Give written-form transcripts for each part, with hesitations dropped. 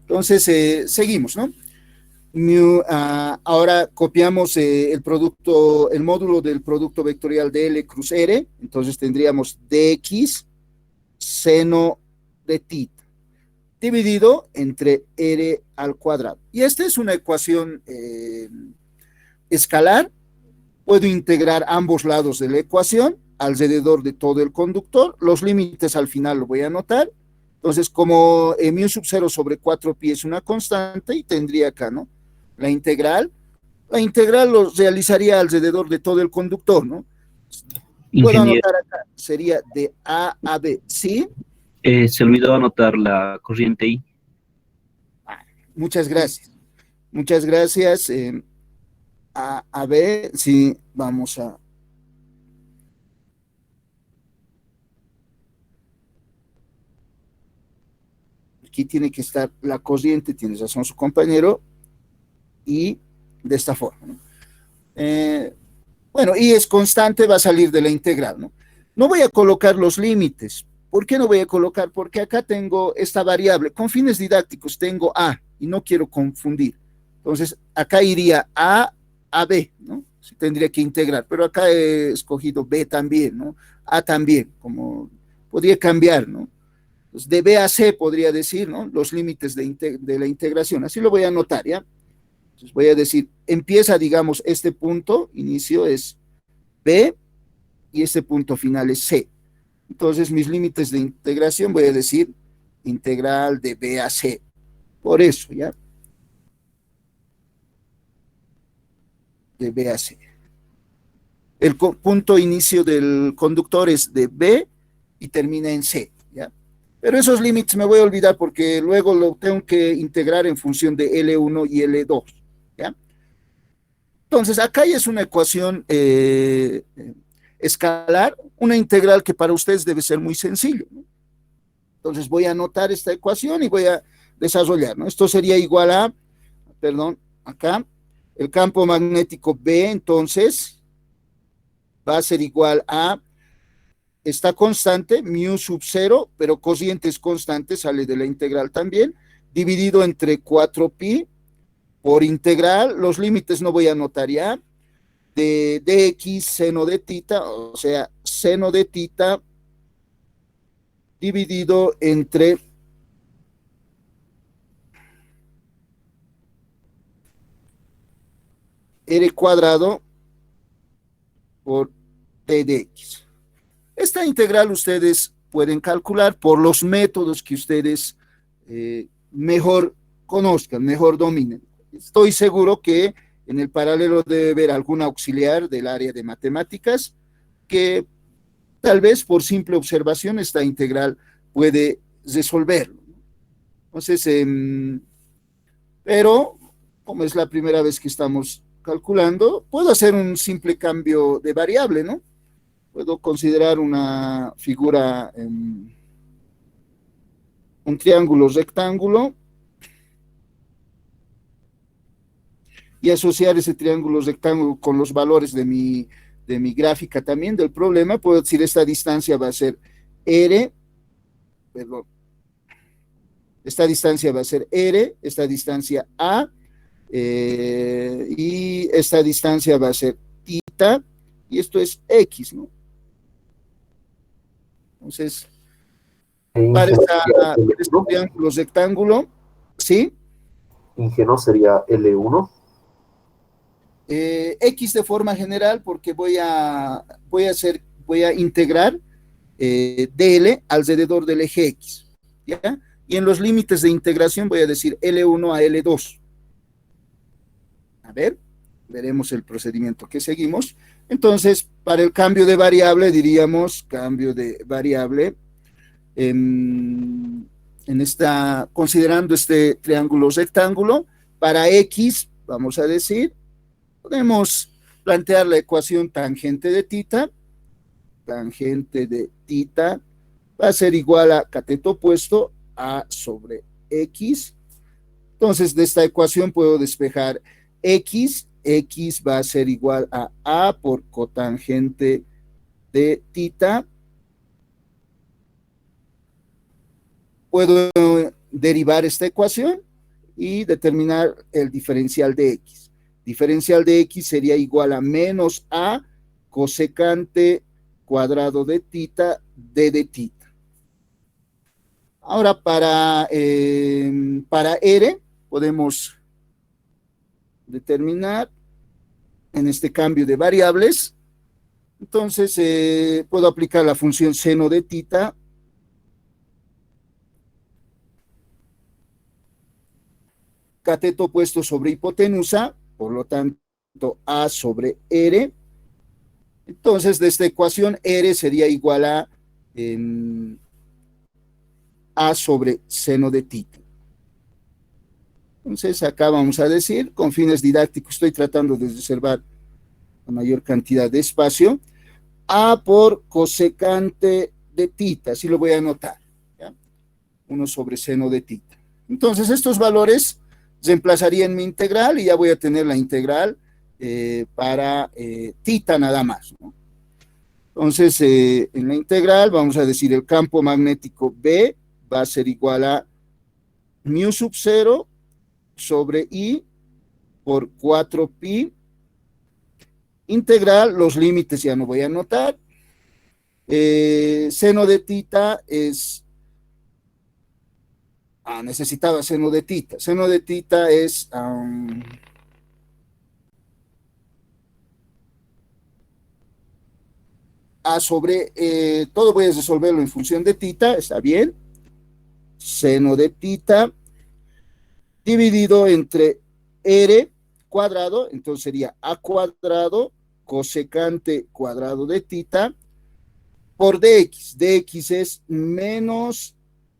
Entonces, seguimos, ¿no? Ahora copiamos el producto, el módulo del producto vectorial de L cruz R, entonces tendríamos dx seno de tita dividido entre R al cuadrado. Y esta es una ecuación escalar. Puedo integrar ambos lados de la ecuación alrededor de todo el conductor. Los límites al final lo voy a anotar. Entonces, como mu sub 0 sobre 4pi es una constante, y tendría acá, ¿no? La integral. La integral lo realizaría alrededor de todo el conductor, ¿no? Puedo Ingeniero, anotar acá, sería de A a B, ¿sí? se olvidó anotar la corriente I. Muchas gracias. Muchas gracias. A B, sí, vamos a... Aquí tiene que estar la corriente, tiene razón su compañero, y de esta forma, ¿no? Bueno, y es constante, va a salir de la integral, ¿no? No voy a colocar los límites. ¿Por qué no voy a colocar? Porque acá tengo esta variable. Con fines didácticos tengo A y no quiero confundir. Entonces, acá iría a B, ¿no? Se tendría que integrar, pero acá he escogido B también, ¿no? A también, como podría cambiar, ¿no? Pues de B a C podría decir, ¿no? Los límites de la integración. Así lo voy a anotar, ¿ya? Entonces voy a decir, empieza, digamos, este punto, inicio es B y este punto final es C. Entonces mis límites de integración voy a decir integral de B a C. Por eso, ¿ya? De B a C. El punto inicio del conductor es de B y termina en C, ¿ya? Pero esos límites me voy a olvidar porque luego lo tengo que integrar en función de L1 y L2, ¿ya? Entonces, acá ya es una ecuación escalar, una integral que para ustedes debe ser muy sencillo, ¿no? Entonces, voy a anotar esta ecuación y voy a desarrollar, ¿no? Esto sería igual a, perdón, acá, el campo magnético B, entonces, va a ser igual a esta constante, mu sub 0, pero cociente es constante, sale de la integral también, dividido entre 4pi por integral, los límites no voy a anotar ya, de dx seno de tita, o sea, seno de tita dividido entre r cuadrado por t de x. Esta integral ustedes pueden calcular por los métodos que ustedes mejor conozcan, mejor dominen. Estoy seguro que en el paralelo debe haber algún auxiliar del área de matemáticas que tal vez por simple observación esta integral puede resolverlo. Entonces, pero como es la primera vez que estamos calculando, puedo hacer un simple cambio de variable, ¿no? Puedo considerar una figura, un triángulo rectángulo, y asociar ese triángulo rectángulo con los valores de mi gráfica también del problema. Puedo decir esta distancia va a ser R, perdón, esta distancia va a ser R, esta distancia A, y esta distancia va a ser tita, y esto es X, ¿no? Entonces, para este triángulo rectángulo, ¿sí? Ingeno sería L1. X de forma general, porque voy a integrar dl alrededor del eje X, ¿ya? Y en los límites de integración voy a decir L1 a L2. A ver, veremos el procedimiento que seguimos. Entonces, para el cambio de variable, diríamos cambio de variable considerando este triángulo rectángulo, para X, vamos a decir, podemos plantear la ecuación tangente de tita va a ser igual a cateto opuesto A sobre X. Entonces, de esta ecuación puedo despejar X va a ser igual a A por cotangente de tita. Puedo derivar esta ecuación, y determinar el diferencial de x. Diferencial de x sería igual a menos a cosecante cuadrado de tita d de tita. Ahora para R podemos determinar en este cambio de variables. Entonces puedo aplicar la función seno de tita cateto opuesto sobre hipotenusa, por lo tanto A sobre R. Entonces de esta ecuación R sería igual a sobre seno de tita. Entonces acá vamos a decir, con fines didácticos estoy tratando de reservar la mayor cantidad de espacio, A por cosecante de tita, así lo voy a anotar, ¿ya? 1 sobre seno de tita. Entonces estos valores reemplazarían mi integral y ya voy a tener la integral para tita nada más, ¿no? Entonces en la integral vamos a decir el campo magnético B va a ser igual a mu sub 0 sobre I por 4pi, integral, los límites ya no voy a anotar, seno de tita es, necesitaba seno de tita es, A sobre, todo voy a resolverlo en función de tita, está bien, seno de tita dividido entre R cuadrado, entonces sería A cuadrado cosecante cuadrado de tita por dx. Dx es menos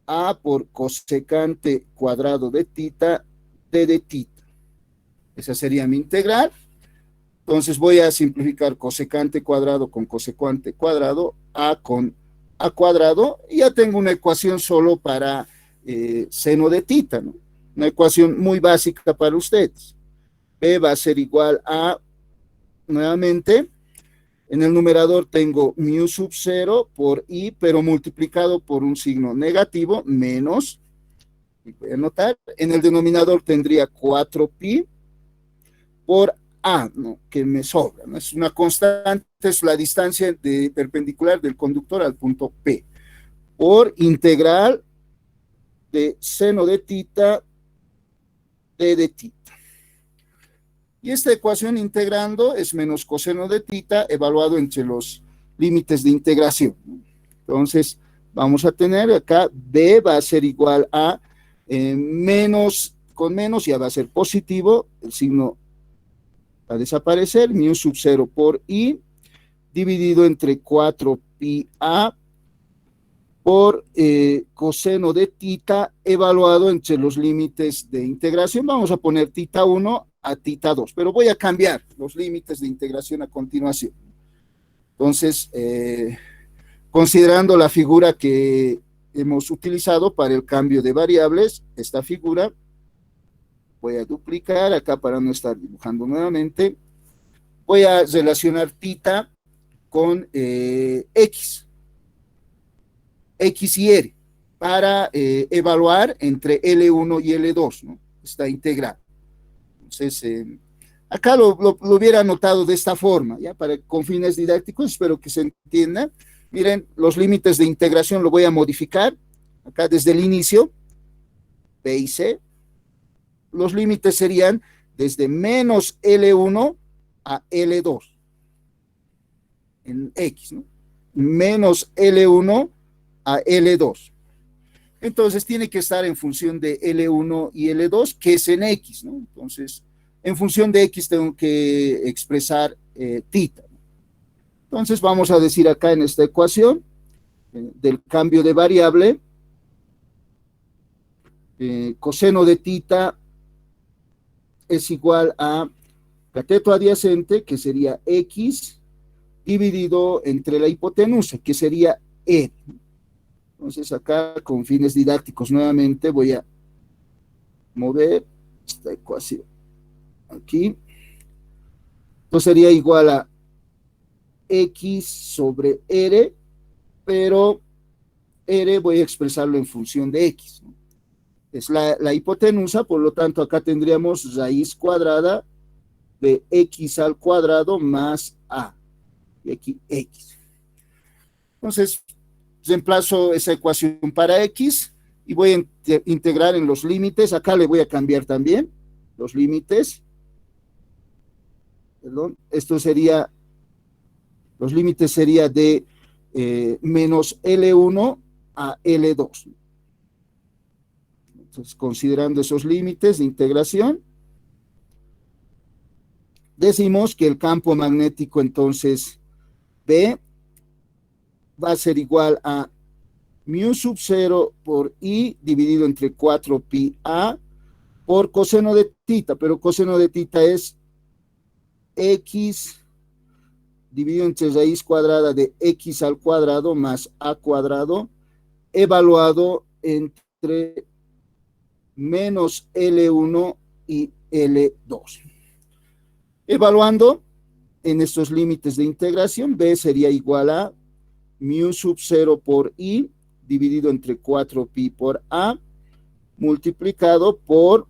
A por cosecante cuadrado de tita d de tita. Esa sería mi integral. Entonces voy a simplificar cosecante cuadrado con cosecante cuadrado, A con A cuadrado, y ya tengo una ecuación solo para seno de tita, ¿no? Una ecuación muy básica para ustedes. B va a ser igual a, nuevamente, en el numerador tengo mu sub 0 por I, pero multiplicado por un signo negativo, menos, y voy a anotar, en el denominador tendría 4pi por A, ¿no? Que me sobra, ¿no? Es una constante, es la distancia perpendicular del conductor al punto P, por integral de seno de tita d de tita. Y esta ecuación integrando es menos coseno de tita evaluado entre los límites de integración. Entonces, vamos a tener acá B va a ser igual a menos, con menos ya va a ser positivo, el signo va a desaparecer, mu sub 0 por I, dividido entre 4pi A por coseno de tita evaluado entre los límites de integración. Vamos a poner tita 1 a tita 2, pero voy a cambiar los límites de integración a continuación. Entonces, considerando la figura que hemos utilizado para el cambio de variables, esta figura, voy a duplicar acá para no estar dibujando nuevamente, voy a relacionar tita con X y R, para evaluar entre L1 y L2, ¿no? Esta integral. Entonces, acá lo hubiera anotado de esta forma, ¿ya? Con fines didácticos, espero que se entienda. Miren, los límites de integración lo voy a modificar, acá desde el inicio, B y C. Los límites serían desde menos L1 a L2, en X, ¿no? Menos L1 a L2. Entonces tiene que estar en función de L1 y L2, que es en X, ¿no? Entonces, en función de X tengo que expresar tita. Entonces vamos a decir acá en esta ecuación del cambio de variable, coseno de tita es igual a cateto adyacente, que sería X, dividido entre la hipotenusa, que sería E. Entonces acá, con fines didácticos, nuevamente voy a mover esta ecuación aquí. Entonces sería igual a X sobre R, pero R voy a expresarlo en función de X, ¿no? es la hipotenusa, por lo tanto acá tendríamos raíz cuadrada de x al cuadrado más a, y aquí x. Entonces, reemplazo esa ecuación para x y voy a integrar en los límites. Acá le voy a cambiar también los límites. Perdón, esto sería, los límites sería de menos L1 a L2. Entonces, considerando esos límites de integración, decimos que el campo magnético entonces B va a ser igual a mu sub 0 por I dividido entre 4 pi A por coseno de tita, pero coseno de tita es X dividido entre raíz cuadrada de X al cuadrado más A cuadrado, evaluado entre menos L1 y L2. Evaluando en estos límites de integración, B sería igual a mu sub 0 por I dividido entre 4 pi por A multiplicado por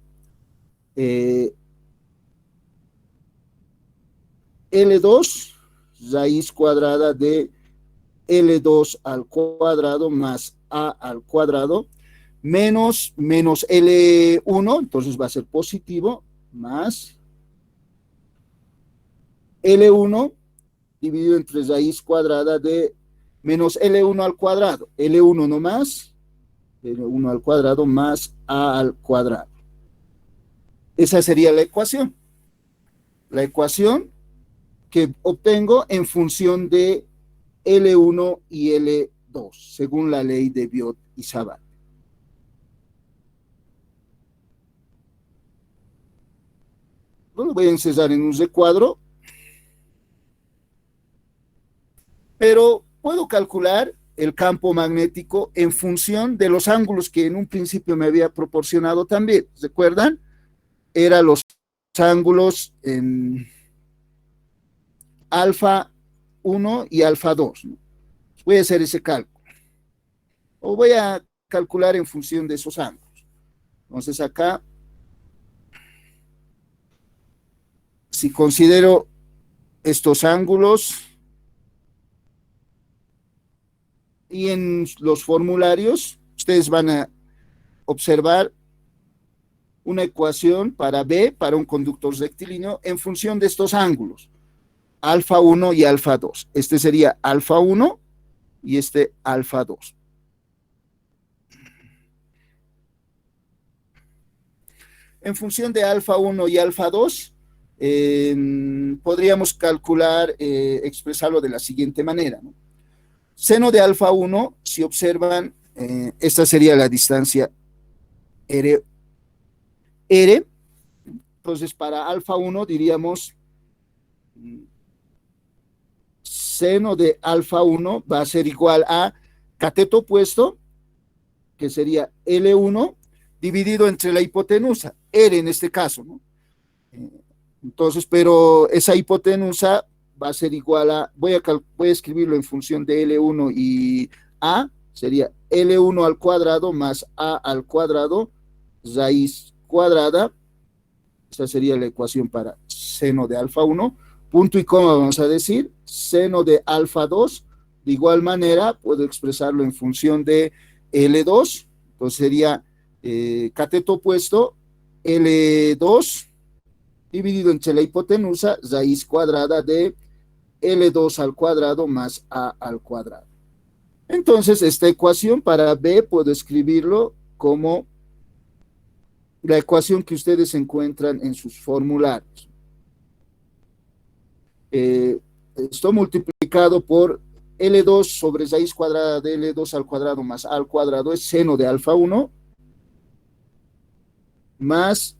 L2 raíz cuadrada de L2 al cuadrado más A al cuadrado menos L1, entonces va a ser positivo, más L1 dividido entre raíz cuadrada de menos L1 al cuadrado, L1 no más, L1 al cuadrado más A al cuadrado. Esa sería la ecuación. La ecuación que obtengo en función de L1 y L2, según la ley de Biot y Savart. Lo voy a encerrar en un recuadro, pero puedo calcular el campo magnético en función de los ángulos que en un principio me había proporcionado también. ¿Recuerdan? Eran los ángulos en alfa 1 y alfa 2. ¿No? Voy a hacer ese cálculo. O voy a calcular en función de esos ángulos. Entonces acá, si considero estos ángulos y en los formularios, ustedes van a observar una ecuación para B, para un conductor rectilíneo, en función de estos ángulos, alfa 1 y alfa 2. Este sería alfa 1 y este alfa 2. En función de alfa 1 y alfa 2, podríamos calcular, expresarlo de la siguiente manera, ¿no? Seno de alfa 1, si observan, esta sería la distancia R. Entonces, para alfa 1 diríamos seno de alfa 1 va a ser igual a cateto opuesto, que sería L1, dividido entre la hipotenusa, R en este caso, ¿no? Entonces, pero esa hipotenusa va a ser igual a, voy a escribirlo en función de L1 y A, sería L1 al cuadrado más A al cuadrado, raíz cuadrada. Esa sería la ecuación para seno de alfa 1, punto y coma vamos a decir, seno de alfa 2, de igual manera puedo expresarlo en función de L2, entonces sería cateto opuesto, L2 dividido entre la hipotenusa, raíz cuadrada de L2 al cuadrado más A al cuadrado. Entonces, esta ecuación para B puedo escribirlo como la ecuación que ustedes encuentran en sus formularios. Esto multiplicado por L2 sobre raíz cuadrada de L2 al cuadrado más A al cuadrado es seno de alfa 1 más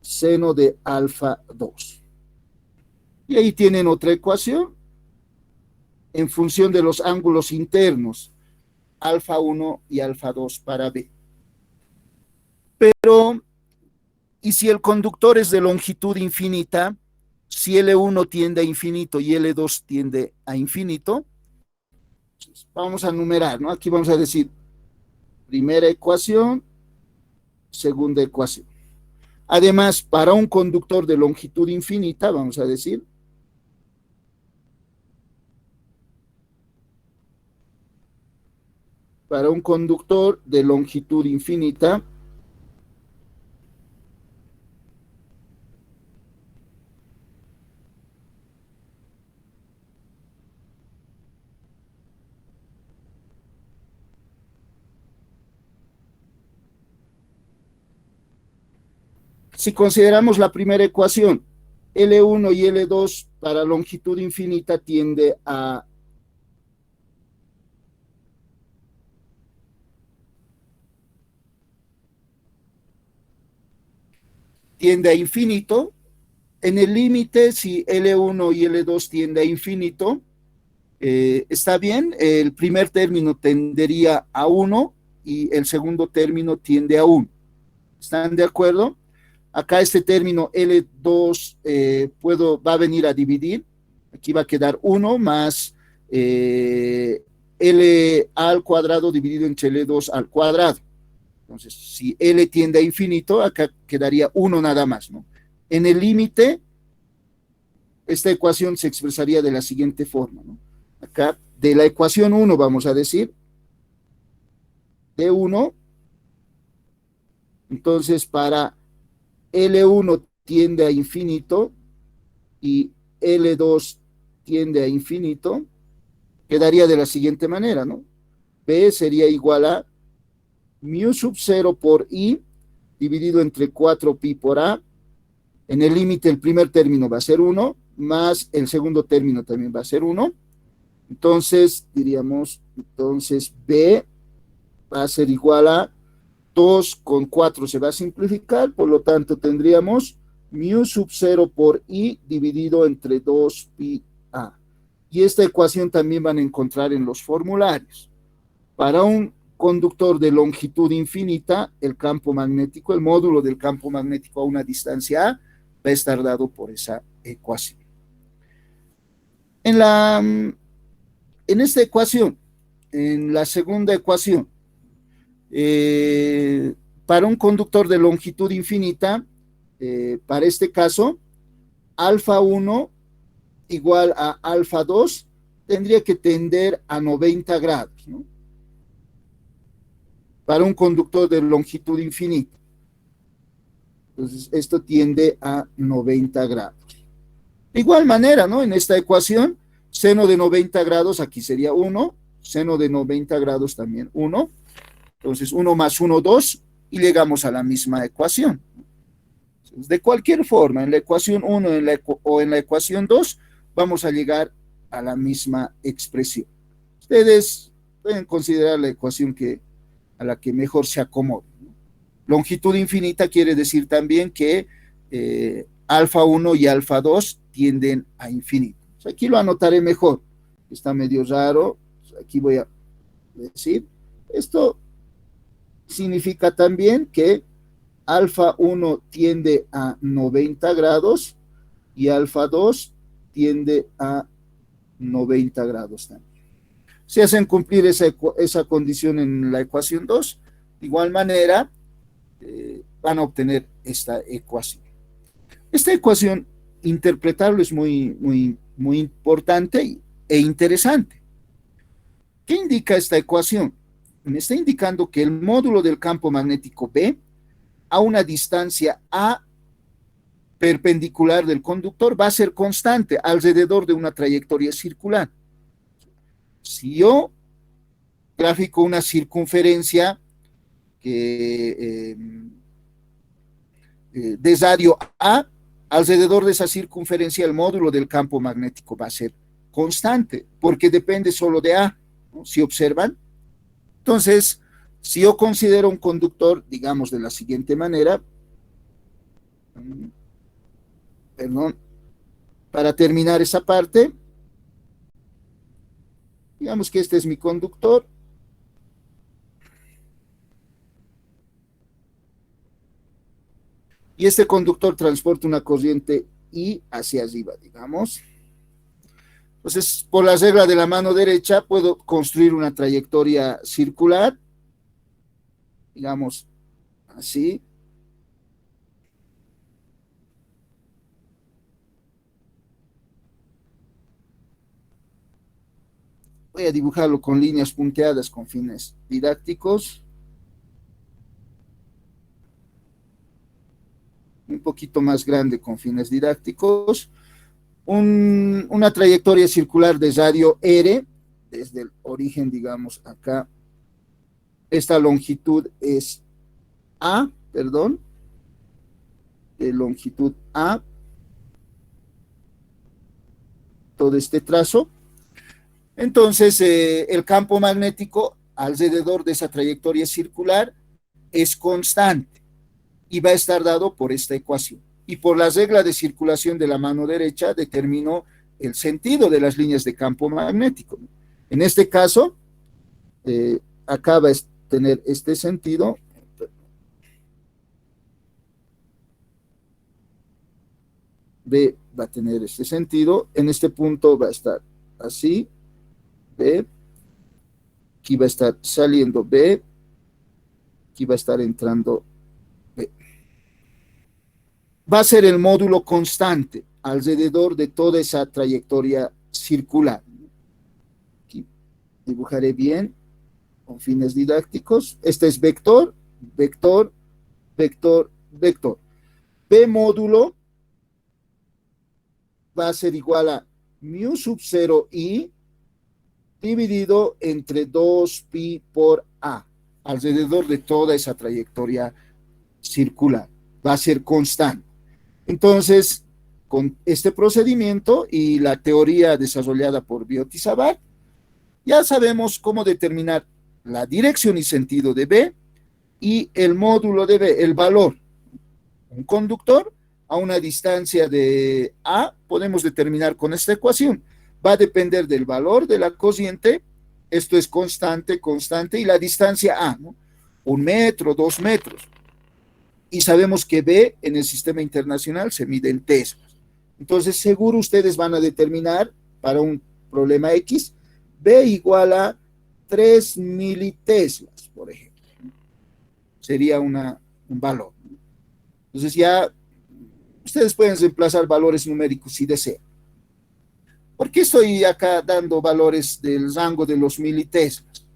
seno de alfa 2. Y ahí tienen otra ecuación en función de los ángulos internos, alfa 1 y alfa 2 para B. Pero, ¿y si el conductor es de longitud infinita? Si L1 tiende a infinito y L2 tiende a infinito, vamos a numerar, ¿no? Aquí vamos a decir, primera ecuación, segunda ecuación. Además, para un conductor de longitud infinita, vamos a decir, para un conductor de longitud infinita, si consideramos la primera ecuación, L1 y L2 para longitud infinita tiende a infinito. En el límite, si L1 y L2 tiende a infinito, está bien, el primer término tendería a 1 y el segundo término tiende a 1. ¿Están de acuerdo? Acá este término L2 va a venir a dividir. Aquí va a quedar 1 más L al cuadrado dividido entre L2 al cuadrado. Entonces, si L tiende a infinito, acá quedaría 1 nada más, ¿no? En el límite, esta ecuación se expresaría de la siguiente forma, ¿no? Acá, de la ecuación 1, vamos a decir, de 1, entonces para L1 tiende a infinito y L2 tiende a infinito, quedaría de la siguiente manera, ¿no? B sería igual a mu sub 0 por I dividido entre 4pi por A. En el límite el primer término va a ser 1, más el segundo término también va a ser 1. Entonces, diríamos, entonces B va a ser igual a 2 con 4 se va a simplificar, por lo tanto tendríamos mu sub 0 por I dividido entre 2pi A. Y esta ecuación también van a encontrar en los formularios. Para un conductor de longitud infinita, el campo magnético, el módulo del campo magnético a una distancia A, va a estar dado por esa ecuación. En esta ecuación, en la segunda ecuación, para un conductor de longitud infinita, para este caso, alfa 1 igual a alfa 2 tendría que tender a 90 grados, ¿no? Para un conductor de longitud infinita. Entonces, esto tiende a 90 grados. De igual manera, ¿no? En esta ecuación, seno de 90 grados, aquí sería 1, seno de 90 grados también 1. Entonces, 1 más 1, 2, y llegamos a la misma ecuación. Entonces, de cualquier forma, en la ecuación 1 o en la ecuación 2, vamos a llegar a la misma expresión. Ustedes pueden considerar la ecuación a la que mejor se acomode. Longitud infinita quiere decir también que alfa 1 y alfa 2 tienden a infinito. O sea, aquí lo anotaré mejor. Está medio raro. Aquí voy a decir. Esto significa también que alfa 1 tiende a 90 grados y alfa 2 tiende a 90 grados también. Si hacen cumplir esa condición en la ecuación 2, de igual manera van a obtener esta ecuación. Esta ecuación, interpretarlo es muy importante e interesante. ¿Qué indica esta ecuación? Me está indicando que el módulo del campo magnético B a una distancia A perpendicular del conductor va a ser constante alrededor de una trayectoria circular. Si yo gráfico una circunferencia que de radio A, alrededor de esa circunferencia el módulo del campo magnético va a ser constante, porque depende solo de A, ¿no? Si observan. Entonces, si yo considero un conductor, digamos de la siguiente manera, perdón, para terminar esa parte, digamos que este es mi conductor. Y este conductor transporta una corriente I hacia arriba, digamos. Entonces, por la regla de la mano derecha, puedo construir una trayectoria circular, digamos así. Voy a dibujarlo con líneas punteadas con fines didácticos. Un poquito más grande con fines didácticos. Una trayectoria circular de radio R, desde el origen, digamos, acá. Esta longitud es A, perdón, de longitud A, todo este trazo. Entonces, el campo magnético alrededor de esa trayectoria circular es constante y va a estar dado por esta ecuación. Y por la regla de circulación de la mano derecha determino el sentido de las líneas de campo magnético. En este caso, acá va a tener este sentido. B va a tener este sentido. En este punto va a estar así. B. Aquí va a estar saliendo B. Aquí va a estar entrando B. Va a ser el módulo constante alrededor de toda esa trayectoria circular. Aquí dibujaré bien con fines didácticos. Este es vector, vector, vector, vector. B módulo va a ser igual a mu sub 0 i dividido entre 2pi por a, alrededor de toda esa trayectoria circular. Va a ser constante. Entonces, con este procedimiento y la teoría desarrollada por Biot y Savart, ya sabemos cómo determinar la dirección y sentido de B y el módulo de B, el valor. Un conductor a una distancia de A podemos determinar con esta ecuación. Va a depender del valor de la cociente, esto es constante, constante, y la distancia A, ¿no? 1 metro, 2 metros. Y sabemos que B en el sistema internacional se mide en teslas. Entonces, seguro ustedes van a determinar para un problema X, B igual a 3 militeslas, por ejemplo. Sería un valor. Entonces ya ustedes pueden reemplazar valores numéricos si desean. ¿Por qué estoy acá dando valores del rango de los militeslas?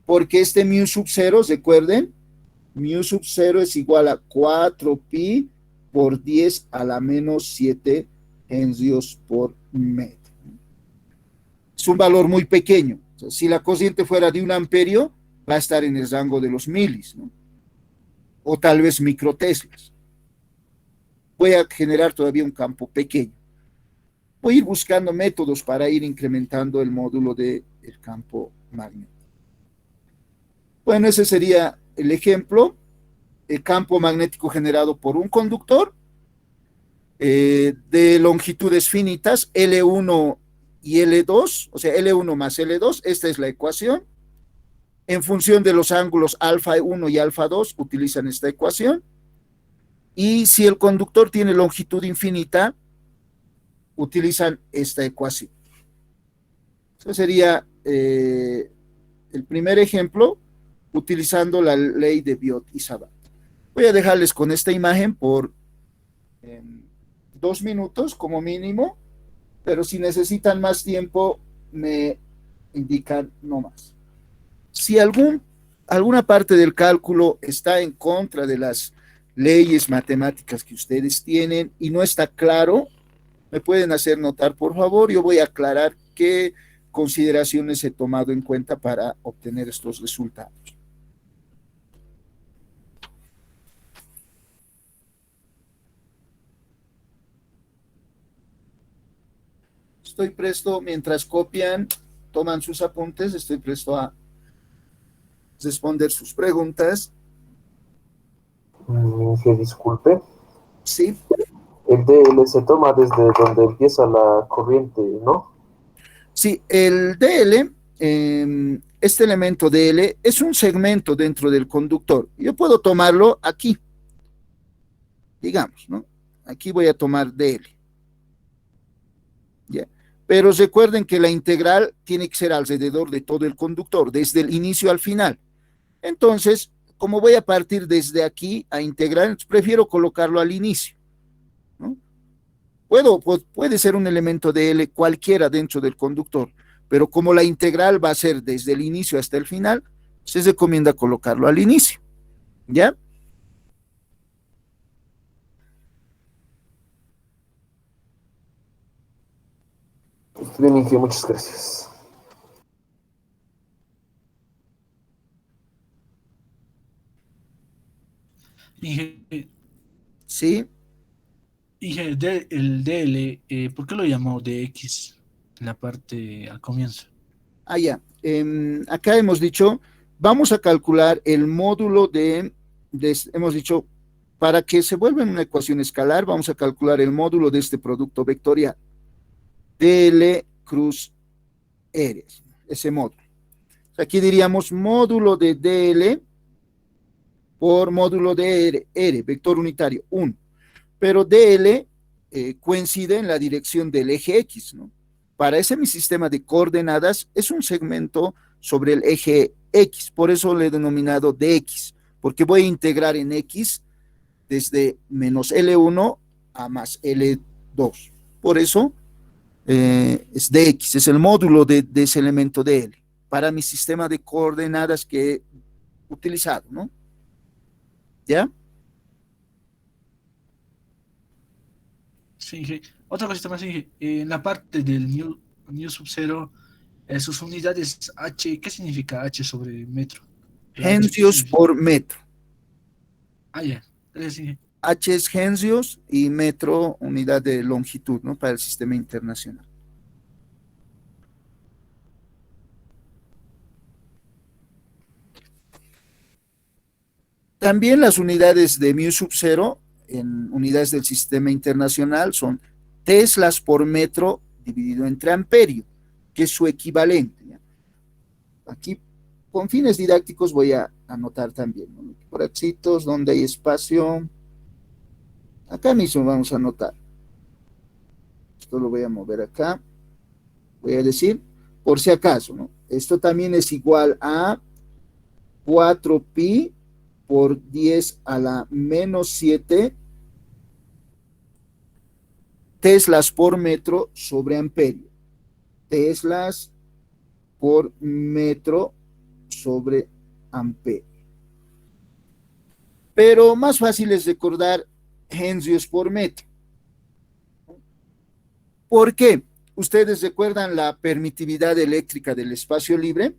Porque este mu sub 0, recuerden, mu sub 0 es igual a 4pi por 10 a la menos 7 henrios por metro. Es un valor muy pequeño. O sea, si la cociente fuera de 1 amperio, va a estar en el rango de los milis, ¿no? O tal vez microteslas. Voy a generar todavía un campo pequeño. Voy a ir buscando métodos para ir incrementando el módulo del campo magnético. Bueno, ese sería el ejemplo. El campo magnético generado por un conductor de longitudes finitas, L1 y L2, o sea, L1 más L2, esta es la ecuación. En función de los ángulos alfa 1 y alfa 2, utilizan esta ecuación. Y si el conductor tiene longitud infinita, utilizan esta ecuación. Ese sería el primer ejemplo, utilizando la ley de Biot y Savart. Voy a dejarles con esta imagen por 2 minutos como mínimo, pero si necesitan más tiempo, me indican no más. Si alguna parte del cálculo está en contra de las leyes matemáticas que ustedes tienen y no está claro, me pueden hacer notar, por favor. Yo voy a aclarar qué consideraciones he tomado en cuenta para obtener estos resultados. Estoy presto, mientras copian, toman sus apuntes, estoy presto a responder sus preguntas. Que disculpe. Sí. El DL se toma desde donde empieza la corriente, ¿no? Sí, el DL, este elemento DL es un segmento dentro del conductor. Yo puedo tomarlo aquí, digamos, ¿no? Aquí voy a tomar DL. ¿Ya? Pero recuerden que la integral tiene que ser alrededor de todo el conductor, desde el inicio al final. Entonces, como voy a partir desde aquí a integrar, prefiero colocarlo al inicio, ¿no? Puede ser un elemento de L cualquiera dentro del conductor, pero como la integral va a ser desde el inicio hasta el final, se recomienda colocarlo al inicio, ¿ya? Bien, Inge, muchas gracias. Inge, Sí, el DL, ¿por qué lo llamó DX en la parte al comienzo? ya. Acá hemos dicho, vamos a calcular el módulo hemos dicho, para que se vuelva una ecuación escalar, vamos a calcular el módulo de este producto vectorial, DL cruz R, ese módulo. Aquí diríamos módulo de DL por módulo de R, vector unitario, 1. Pero DL coincide en la dirección del eje X, ¿no? Para ese mi sistema de coordenadas es un segmento sobre el eje X, por eso le he denominado dx, porque voy a integrar en X desde menos L1 a más L2. Por eso es dx, es el módulo de ese elemento de L, para mi sistema de coordenadas que he utilizado, ¿no? ¿Ya? Sí, Inge. Otra cosita más, Inge. En la parte del New Sub-Zero, sus unidades H, ¿qué significa H sobre metro? La H, ¿qué Hercios significa? por metro. Ah, ya. Gracias, Inge. H es hercios y metro, unidad de longitud, ¿no? Para el sistema internacional. También las unidades de mu sub 0 en unidades del sistema internacional son teslas por metro dividido entre amperio, que es su equivalente, ¿ya? Aquí, con fines didácticos, voy a anotar también, ¿no? Por axitos, donde hay espacio, acá mismo vamos a anotar. Esto lo voy a mover acá. Voy a decir, por si acaso, ¿no? Esto también es igual a 4pi por 10 a la menos 7 teslas por metro sobre amperio. Teslas por metro sobre amperio. Pero más fácil es recordar hensios por metro. ¿Por qué? ¿Ustedes recuerdan la permitividad eléctrica del espacio libre?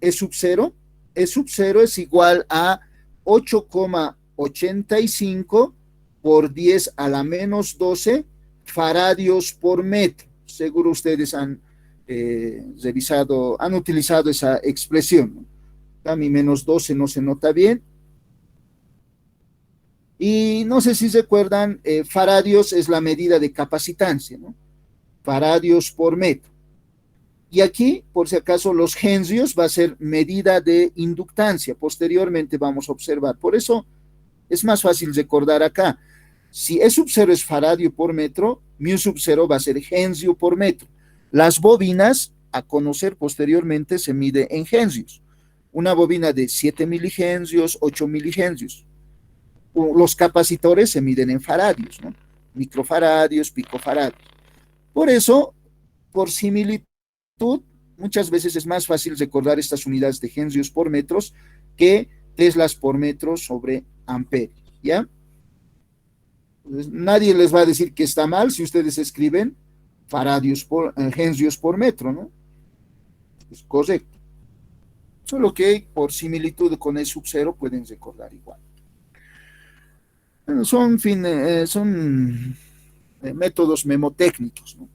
E sub 0. E sub 0 es igual a 8,85 por 10 a la menos 12 faradios por metro. Seguro ustedes han revisado, han utilizado esa expresión, ¿no? A mi menos 12 no se nota bien. Y no sé si recuerdan, faradios es la medida de capacitancia, ¿no? Faradios por metro. Y aquí, por si acaso, los hensios va a ser medida de inductancia. Posteriormente vamos a observar. Por eso es más fácil recordar acá. Si E sub 0 es faradio por metro, mu sub 0 va a ser hensio por metro. Las bobinas, a conocer posteriormente, se mide en hensios. Una bobina de 7 milihensios, 8 milihensios. Los capacitores se miden en faradios, ¿no? Microfaradios, picofaradios. Por eso, por similitud, muchas veces es más fácil recordar estas unidades de hensios por metros que teslas por metro sobre amperio, ¿ya? Entonces, nadie les va a decir que está mal si ustedes escriben faradios por hensios por metro, ¿no? Es correcto. Solo que por similitud con el sub 0 pueden recordar igual. Bueno, son métodos memotécnicos, ¿no?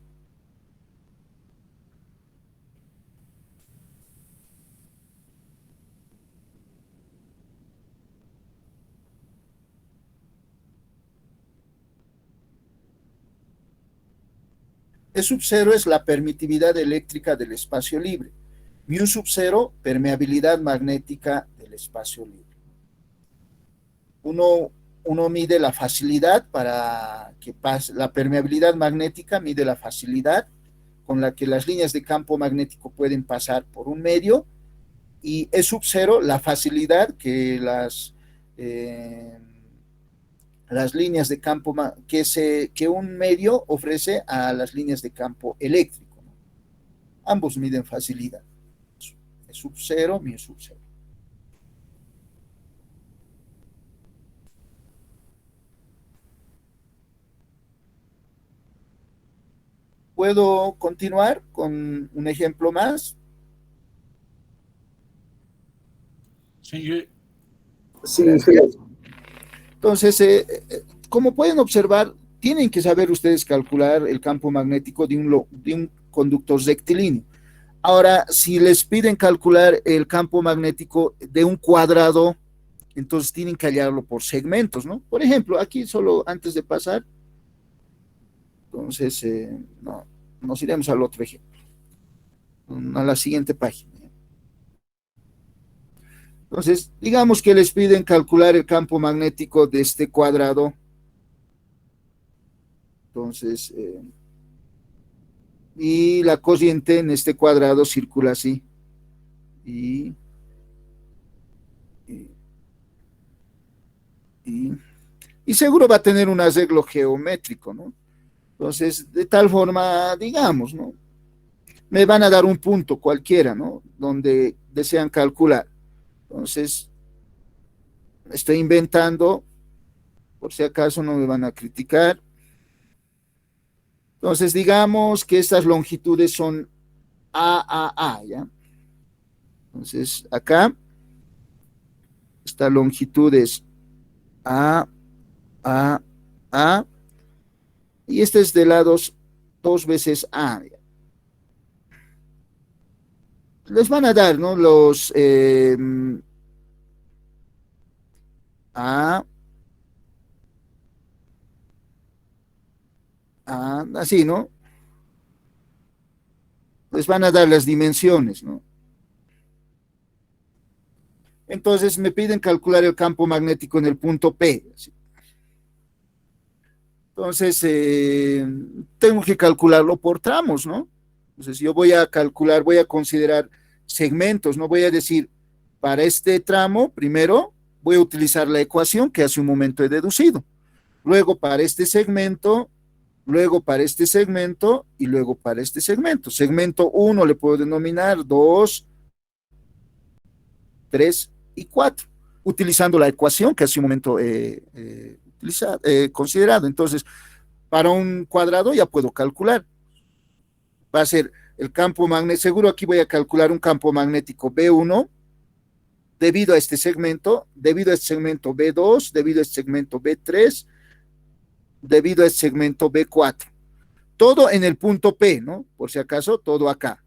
E sub 0 es la permitividad eléctrica del espacio libre. Mu sub 0, permeabilidad magnética del espacio libre. Uno mide la facilidad para que pase, la permeabilidad magnética mide la facilidad con la que las líneas de campo magnético pueden pasar por un medio, y E sub 0 la facilidad que las líneas de campo que un medio ofrece a las líneas de campo eléctrico, ¿no? Ambos miden facilidad. E sub 0, mi sub 0. ¿Puedo continuar con un ejemplo más? Sí, Sí, sí. Entonces, como pueden observar, tienen que saber ustedes calcular el campo magnético de un conductor rectilíneo. Ahora, si les piden calcular el campo magnético de un cuadrado, entonces tienen que hallarlo por segmentos, ¿no? Por ejemplo, aquí solo antes de pasar, entonces, no, nos iremos al otro ejemplo, a la siguiente página. Entonces, digamos que les piden calcular el campo magnético de este cuadrado. Entonces, y la corriente en este cuadrado circula así. Y, y, y, y seguro va a tener un arreglo geométrico, ¿no? Entonces, de tal forma, digamos, ¿no? Me van a dar un punto cualquiera, ¿no? Donde desean calcular. Entonces, estoy inventando, por si acaso no me van a criticar. Entonces, digamos que estas longitudes son A, ¿ya? Entonces, acá, esta longitud es A, A, y este es de lados 2 veces A. ¿Ya? Les van a dar, ¿no? Los A, así, ¿no? Les van a dar las dimensiones, ¿no? Entonces me piden calcular el campo magnético en el punto P. ¿Sí? Entonces, tengo que calcularlo por tramos, ¿no? Entonces, yo voy a calcular, voy a considerar segmentos, ¿no? Voy a decir, para este tramo, primero, voy a utilizar la ecuación que hace un momento he deducido. Luego, para este segmento, luego para este segmento y luego para este segmento. Segmento 1 le puedo denominar 2, 3 y 4, utilizando la ecuación que hace un momento considerado. Entonces, para un cuadrado ya puedo calcular. Va a ser el campo magnético, seguro aquí voy a calcular un campo magnético B1 debido a este segmento B2, debido a este segmento B3, debido a este segmento B4. Todo en el punto P, ¿no? Por si acaso, todo acá.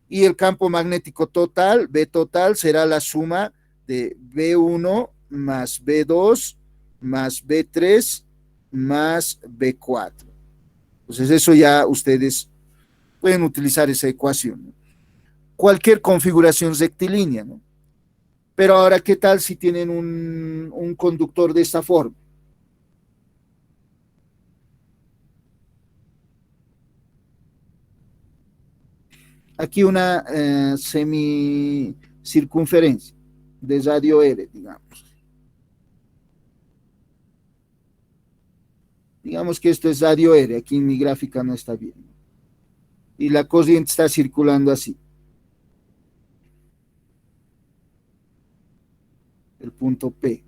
Y el campo magnético total, B total, será la suma de B1 más B2 más B3 más B4. Entonces eso ya ustedes pueden utilizar esa ecuación, ¿no? Cualquier configuración rectilínea, ¿no? Pero ahora, ¿qué tal si tienen un conductor de esta forma? Aquí una semicircunferencia de radio R, digamos. Digamos que esto es radio R, aquí en mi gráfica no está bien. Y la corriente está circulando así. El punto P.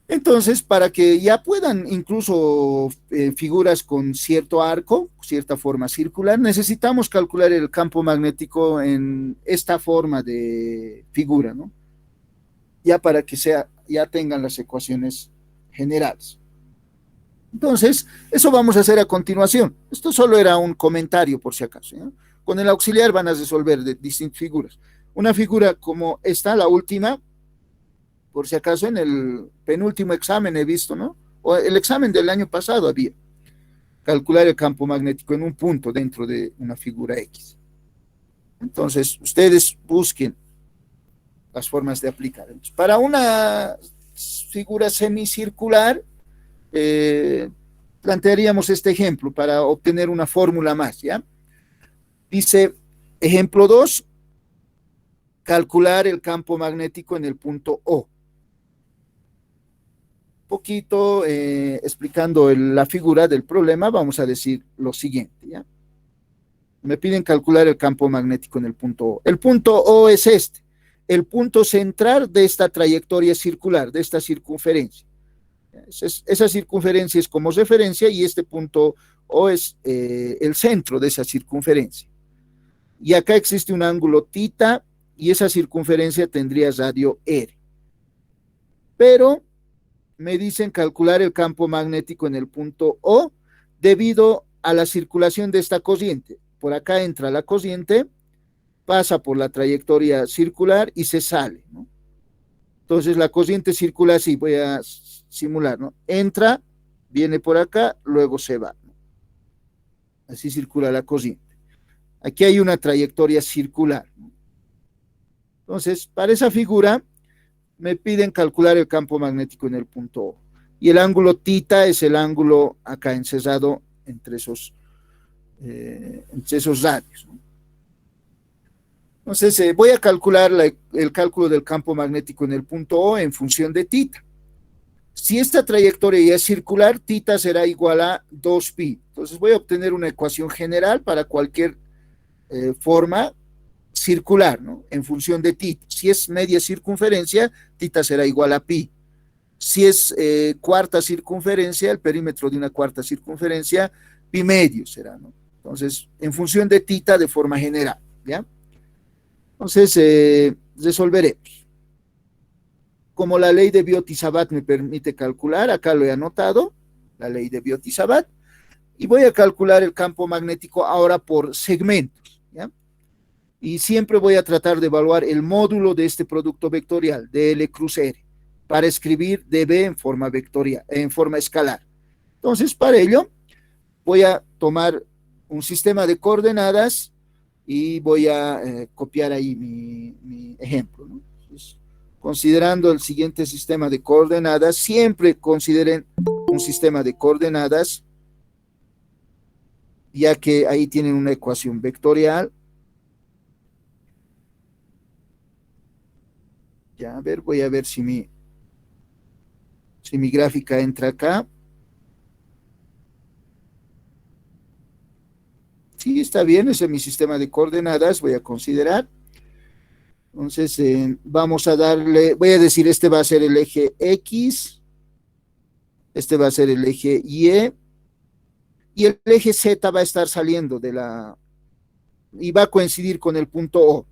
Entonces, para que ya puedan incluso figuras con cierto arco, cierta forma circular, necesitamos calcular el campo magnético en esta forma de figura, ¿no? Ya para que ya tengan las ecuaciones generales. Entonces, eso vamos a hacer a continuación. Esto solo era un comentario por si acaso, ¿no? Con el auxiliar van a resolver de distintas figuras. Una figura como esta, la última, por si acaso en el penúltimo examen he visto, ¿no? O el examen del año pasado había. Calcular el campo magnético en un punto dentro de una figura X. Entonces, ustedes busquen las formas de aplicar. Entonces, para una figura semicircular, plantearíamos este ejemplo para obtener una fórmula más, ¿ya? Dice, ejemplo 2, calcular el campo magnético en el punto O. Poquito explicando la figura del problema, vamos a decir lo siguiente, ¿ya? Me piden calcular el campo magnético en el punto O. El punto O es este, el punto central de esta trayectoria circular, de esta circunferencia. Esa circunferencia es como referencia y este punto O es el centro de esa circunferencia. Y acá existe un ángulo θ y esa circunferencia tendría radio R. Pero me dicen calcular el campo magnético en el punto O debido a la circulación de esta corriente. Por acá entra la corriente, pasa por la trayectoria circular y se sale, ¿no? Entonces la corriente circula así, voy a simular, ¿no? Entra, viene por acá, luego se va, ¿no? Así circula la corriente. Aquí hay una trayectoria circular, ¿no? Entonces, para esa figura, me piden calcular el campo magnético en el punto O. Y el ángulo θ es el ángulo acá encerrado entre esos radios, ¿no? Entonces, voy a calcular el cálculo del campo magnético en el punto O en función de θ. Si esta trayectoria ya es circular, θ será igual a 2pi. Entonces, voy a obtener una ecuación general para cualquier forma circular, ¿no? En función de θ. Si es media circunferencia, θ será igual a pi. Si es cuarta circunferencia, el perímetro de una cuarta circunferencia, pi medio será, ¿no? Entonces, en función de θ de forma general, ¿ya? Entonces, resolveremos. Como la ley de Biot-Savart me permite calcular, acá lo he anotado, la ley de Biot-Savart, y voy a calcular el campo magnético ahora por segmentos, ¿ya? Y siempre voy a tratar de evaluar el módulo de este producto vectorial, dl cruz r, para escribir db en forma vectorial, en forma escalar. Entonces, para ello, voy a tomar un sistema de coordenadas y voy a copiar ahí mi ejemplo, ¿no? Entonces, considerando el siguiente sistema de coordenadas, siempre consideren un sistema de coordenadas, ya que ahí tienen una ecuación vectorial. Ya, a ver, voy a ver si mi gráfica entra acá. Sí, está bien, ese es mi sistema de coordenadas, voy a considerar. Entonces, vamos a darle, voy a decir, este va a ser el eje X, este va a ser el eje Y, y el eje Z va a estar saliendo y va a coincidir con el punto O.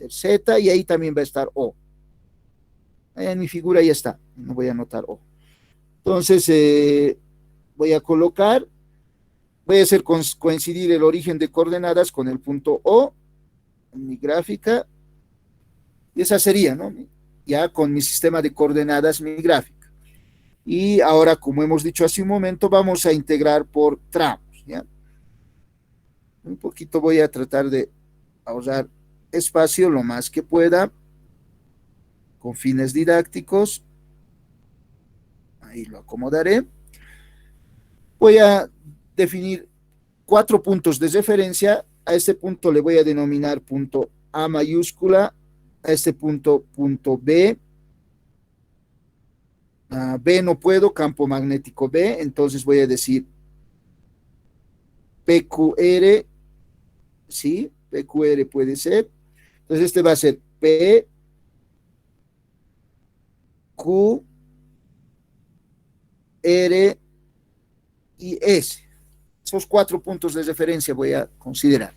Z, y ahí también va a estar O. En mi figura ya está, no voy a anotar O. Entonces, voy a colocar, voy a hacer coincidir el origen de coordenadas con el punto O en mi gráfica, y esa sería, ¿no? Ya con mi sistema de coordenadas, mi gráfica. Y ahora, como hemos dicho hace un momento, vamos a integrar por tramos, ¿ya? Un poquito voy a tratar de ahorrar espacio lo más que pueda, con fines didácticos. Ahí lo acomodaré. Voy a definir 4 puntos de referencia. A este punto le voy a denominar punto A mayúscula, a este punto B. B no puedo, campo magnético B, entonces voy a decir PQR, sí, PQR puede ser. Entonces este va a ser P, Q, R y S. Esos 4 puntos de referencia voy a considerar.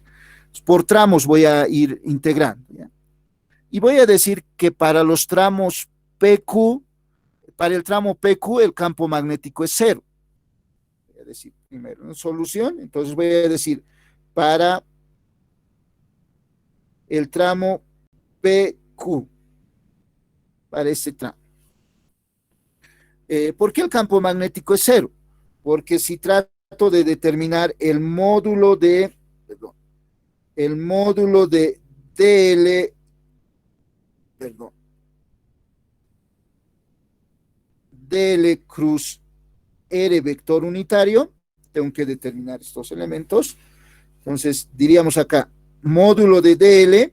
Por tramos voy a ir integrando, ¿ya? Y voy a decir que para los tramos PQ, para el tramo PQ, el campo magnético es 0. Voy a decir primero en solución, entonces voy a decir para el tramo PQ, para este tramo. ¿Por qué el campo magnético es 0? Porque si trato de determinar el módulo de DL, DL cruz R vector unitario, tengo que determinar estos elementos. Entonces diríamos acá, módulo de DL,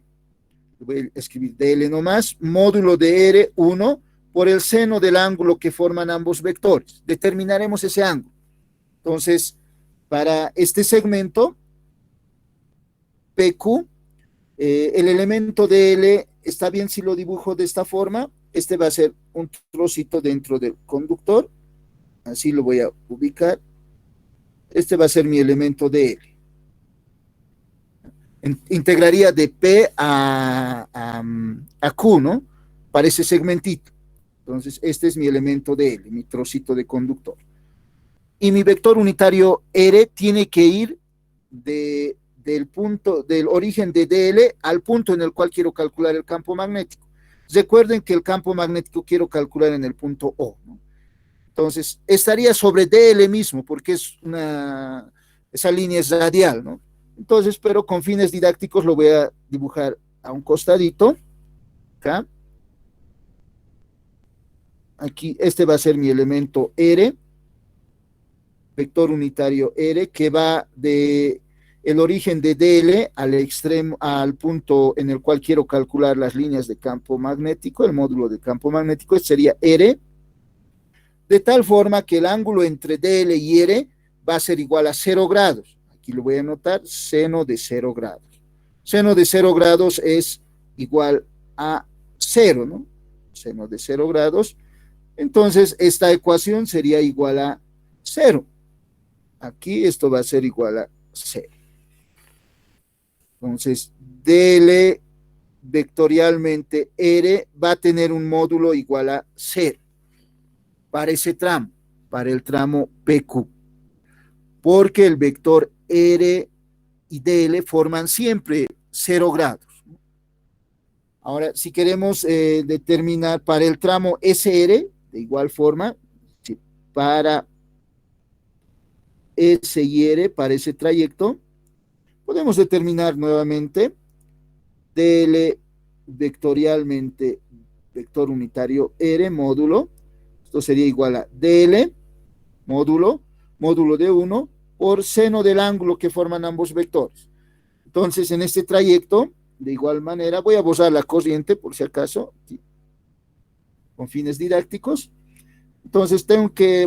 voy a escribir DL nomás, módulo de R 1 por el seno del ángulo que forman ambos vectores. Determinaremos ese ángulo. Entonces, para este segmento, PQ, el elemento DL, está bien si lo dibujo de esta forma, este va a ser un trocito dentro del conductor, así lo voy a ubicar, este va a ser mi elemento DL. Integraría de P a Q, ¿no? Para ese segmentito. Entonces, este es mi elemento DL, mi trocito de conductor. Y mi vector unitario R tiene que ir del punto, del origen de DL al punto en el cual quiero calcular el campo magnético. Recuerden que el campo magnético quiero calcular en el punto O, ¿no? Entonces, estaría sobre DL mismo, porque esa línea es radial, ¿no? Entonces, pero con fines didácticos lo voy a dibujar a un costadito, acá. Aquí, este va a ser mi elemento R, vector unitario R, que va de el origen de DL al extremo, al punto en el cual quiero calcular las líneas de campo magnético, el módulo de campo magnético, este sería R, de tal forma que el ángulo entre DL y R va a ser igual a 0 grados. Aquí lo voy a anotar, seno de 0 grados. Seno de 0 grados es igual a 0, ¿no? Seno de 0 grados. Entonces, esta ecuación sería igual a 0. Aquí esto va a ser igual a 0. Entonces, DL vectorialmente R va a tener un módulo igual a 0 para ese tramo, para el tramo PQ, porque el vector R y DL forman siempre 0 grados. Ahora, si queremos determinar para el tramo SR, de igual forma, para S y R, para ese trayecto, podemos determinar nuevamente DL vectorialmente, vector unitario R módulo, esto sería igual a DL módulo de 1 por seno del ángulo que forman ambos vectores. Entonces, en este trayecto, de igual manera, voy a borrar la corriente por si acaso, aquí, con fines didácticos. Entonces,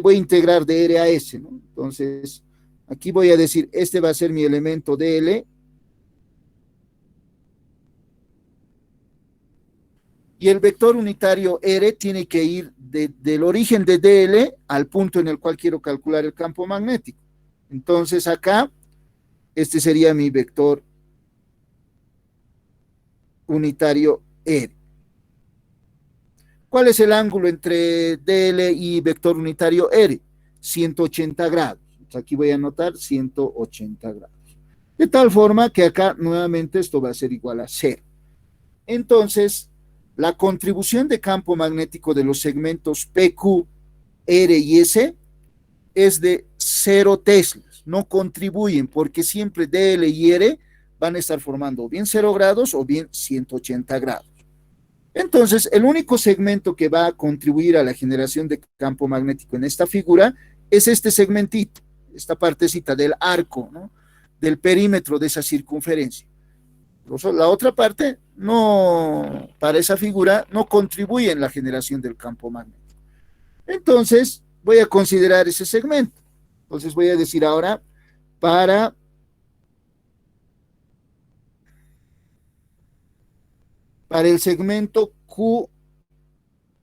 voy a integrar de R a S, ¿no? Entonces, aquí voy a decir, este va a ser mi elemento DL, y el vector unitario R tiene que ir del origen de DL al punto en el cual quiero calcular el campo magnético. Entonces, acá, este sería mi vector unitario R. ¿Cuál es el ángulo entre DL y vector unitario R? 180 grados. Aquí voy a anotar 180 grados. De tal forma que acá nuevamente esto va a ser igual a 0. Entonces, la contribución de campo magnético de los segmentos PQ, R y S es de 0 teslas. No contribuyen porque siempre DL y R van a estar formando bien 0 grados o bien 180 grados. Entonces, el único segmento que va a contribuir a la generación de campo magnético en esta figura es este segmentito, esta partecita del arco, ¿no? Del perímetro de esa circunferencia. La otra parte, no, para esa figura, no contribuye en la generación del campo magnético. Entonces, voy a considerar ese segmento. Entonces, voy a decir ahora, para el segmento Q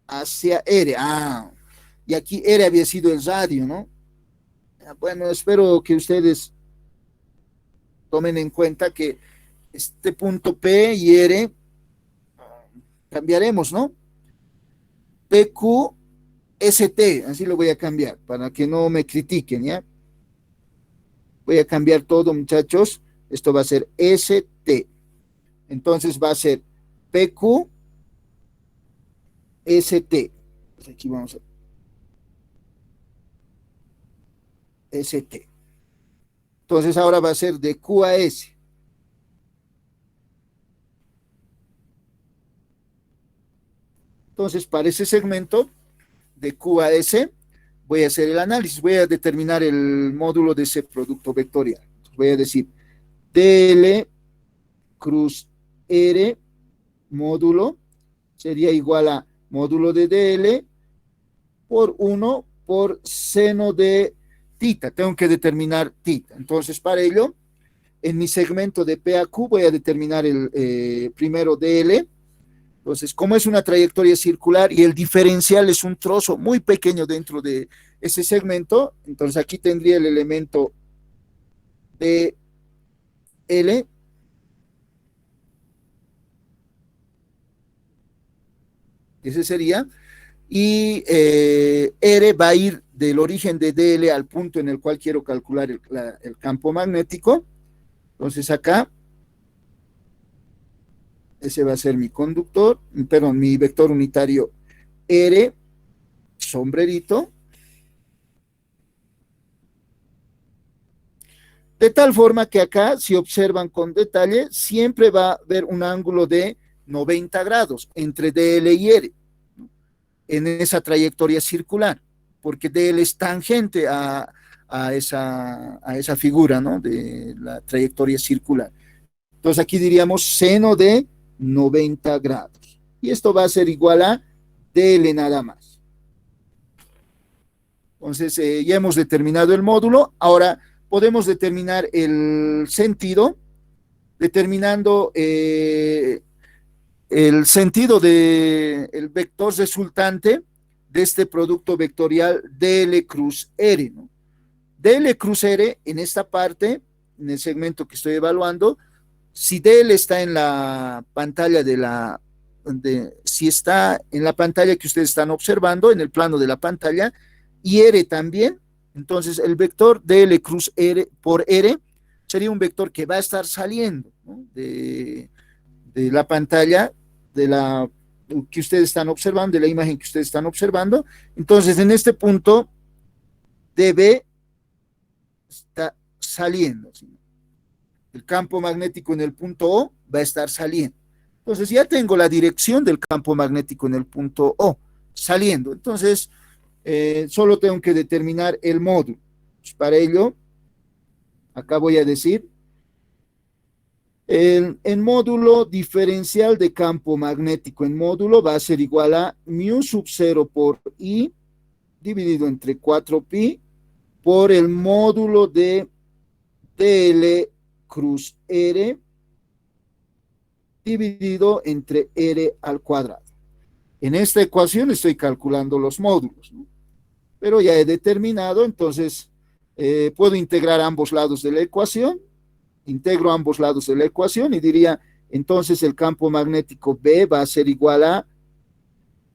hacia R. Y aquí R había sido el radio, ¿no? Bueno, espero que ustedes tomen en cuenta que este punto P y R cambiaremos, ¿no? PQ, ST, así lo voy a cambiar para que no me critiquen, ¿ya? Voy a cambiar todo, muchachos. Esto va a ser ST. Entonces va a ser PQ, ST. Pues aquí vamos a ST. Entonces ahora va a ser de Q a S. Entonces, para ese segmento de Q a S, voy a hacer el análisis, voy a determinar el módulo de ese producto vectorial. Voy a decir DL cruz R módulo sería igual a módulo de DL por 1 por seno de tita. Tengo que determinar tita. Entonces, para ello, en mi segmento de P a Q voy a determinar el primero DL. Entonces, como es una trayectoria circular y el diferencial es un trozo muy pequeño dentro de ese segmento, entonces aquí tendría el elemento DL. Ese sería. Y R va a ir del origen de DL al punto en el cual quiero calcular el campo magnético. Entonces acá, ese va a ser mi conductor, perdón, mi vector unitario R, sombrerito. De tal forma que acá, si observan con detalle, siempre va a haber un ángulo de 90 grados entre DL y R en esa trayectoria circular, porque DL es tangente a esa figura, ¿no? De la trayectoria circular. Entonces aquí diríamos seno de 90 grados. Y esto va a ser igual a DL nada más. Entonces ya hemos determinado el módulo. Ahora podemos determinar el sentido, determinando el sentido del vector resultante de este producto vectorial DL cruz R, ¿no? DL cruz R en esta parte, en el segmento que estoy evaluando, si DL está en la pantalla si está en la pantalla que ustedes están observando, en el plano de la pantalla, y R también, entonces el vector DL cruz R por R sería un vector que va a estar saliendo, ¿no? de la pantalla, que ustedes están observando, de la imagen que ustedes están observando. Entonces en este punto DB está saliendo, ¿sí? El campo magnético en el punto O va a estar saliendo. Entonces ya tengo la dirección del campo magnético en el punto O, saliendo. Entonces solo tengo que determinar el módulo. Pues para ello, acá voy a decir, el módulo diferencial de campo magnético en módulo va a ser igual a mu sub 0 por I dividido entre 4pi por el módulo de DL cruz R dividido entre R al cuadrado. En esta ecuación estoy calculando los módulos, ¿no? Pero ya he determinado, entonces puedo integrar ambos lados de la ecuación, integro ambos lados de la ecuación y diría, entonces el campo magnético B va a ser igual a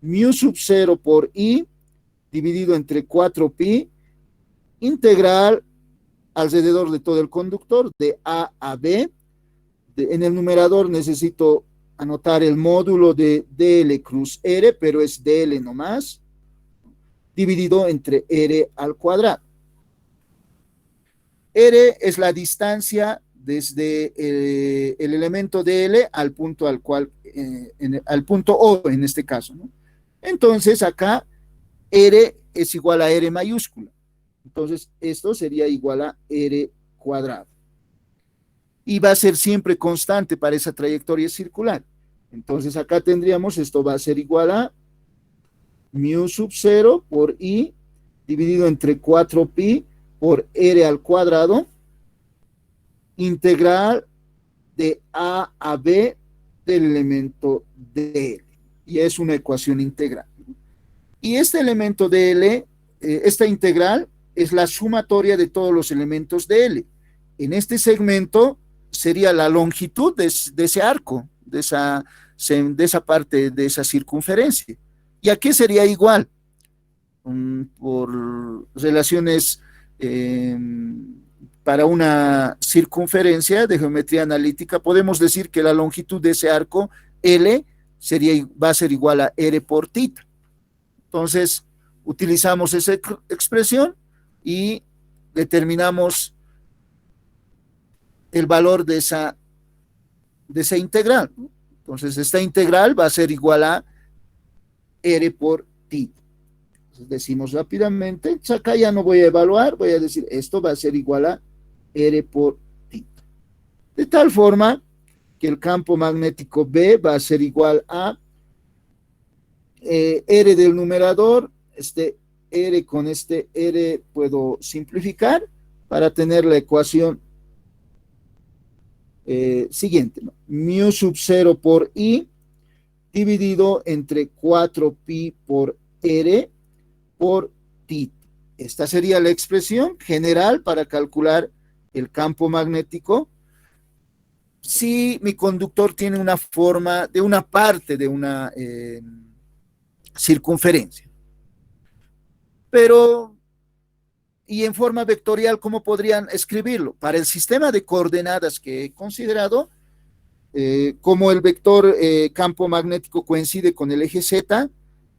mu sub 0 por I dividido entre 4pi integral alrededor de todo el conductor de A a B. En el numerador necesito anotar el módulo de DL cruz R, pero es DL nomás, dividido entre R al cuadrado. R es la distancia desde el elemento DL al punto al cual, al punto O en este caso, ¿no? Entonces acá R es igual a R mayúscula. Entonces esto sería igual a R cuadrado. Y va a ser siempre constante para esa trayectoria circular. Entonces acá tendríamos, esto va a ser igual a mu sub 0 por I dividido entre 4pi por R al cuadrado integral de A a B del elemento DL. Y es una ecuación integral. Y este elemento DL, esta integral, es la sumatoria de todos los elementos DL. En este segmento sería la longitud de ese arco, de esa parte, de esa circunferencia. ¿Y a qué sería igual? Por relaciones para una circunferencia de geometría analítica, podemos decir que la longitud de ese arco L va a ser igual a R por tita. Entonces, utilizamos esa expresión y determinamos el valor de esa integral. Entonces, esta integral va a ser igual a R por tita. Entonces, decimos rápidamente, acá ya no voy a evaluar, voy a decir, esto va a ser igual a R por tita. De tal forma que el campo magnético B va a ser igual a R del numerador, este R con este R puedo simplificar para tener la ecuación siguiente, ¿no? Mu sub 0 por I dividido entre 4pi por R por θ. Esta sería la expresión general para calcular el campo magnético si mi conductor tiene una forma de una parte de una circunferencia. Pero, y en forma vectorial, ¿cómo podrían escribirlo? Para el sistema de coordenadas que he considerado, como el vector campo magnético coincide con el eje Z,